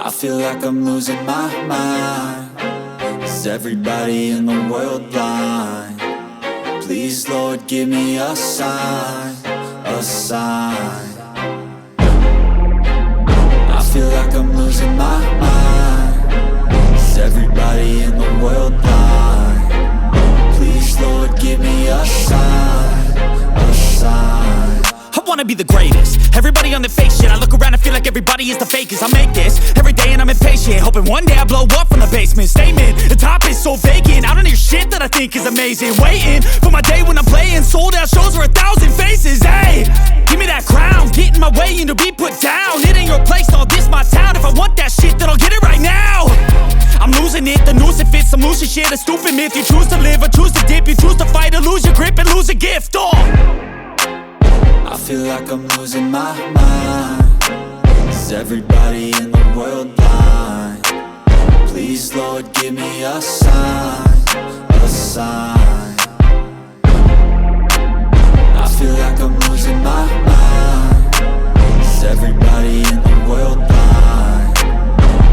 I feel like I'm losing my mind. Is everybody in the world blind? Please, Lord, give me a sign, a sign. I feel like I'm losing my mind. Is everybody in the world blind? Please, Lord, give me a sign, a sign. I wanna be the greatest. Everybody on the fake shit. I look around and feel like everybody is the fakest. I make this every day and I'm impatient, hoping one day I blow up from the basement. Statement, the top is so vacant. I don't hear shit that I think is amazing. Waiting for my day when I'm playing sold out shows for 1,000 faces. Hey, give me that crown, get in my way and to be put down. It ain't your place, no, this my town. If I want that shit, then I'll get it right now. I'm losing it, the noose it fits. Some losing shit, a stupid myth. You choose to live or choose to dip. You choose to fight or lose your grip and lose a gift. I feel like I'm losing my mind. Is everybody in the world blind? Please, Lord, give me a sign, a sign. I feel like I'm losing my mind. Is everybody in the world blind?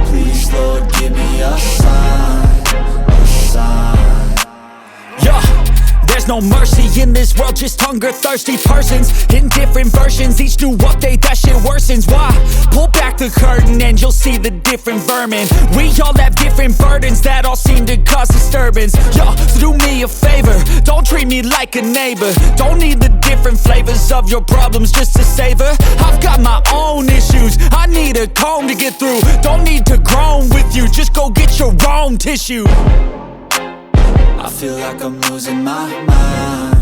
Please, Lord, give me a sign, a sign. Yeah. There's no mercy in this world, just hunger-thirsty persons in different versions. Each new update, that shit worsens. Why? Pull back the curtain and you'll see the different vermin. We all have different burdens that all seem to cause disturbance. Yo, so do me a favor, don't treat me like a neighbor. Don't need the different flavors of your problems just to savor. I've got my own issues, I need a comb to get through. Don't need to groan with you, just go get your own tissue. I feel like I'm losing my mind.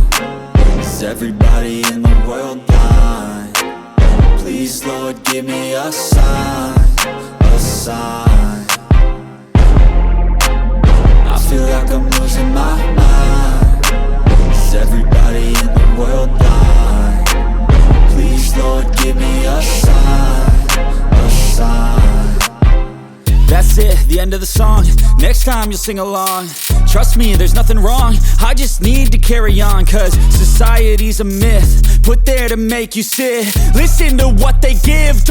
Is everybody in the world blind? Please, Lord, give me a sign, a sign. I feel like I'm losing my mind. Is everybody in the world blind? Please, Lord, give me a sign, a sign. That's it, the end of the song. Next time you'll sing along. Trust me, there's nothing wrong. I just need to carry on, cause society's a myth put there to make you sit. Listen to what they give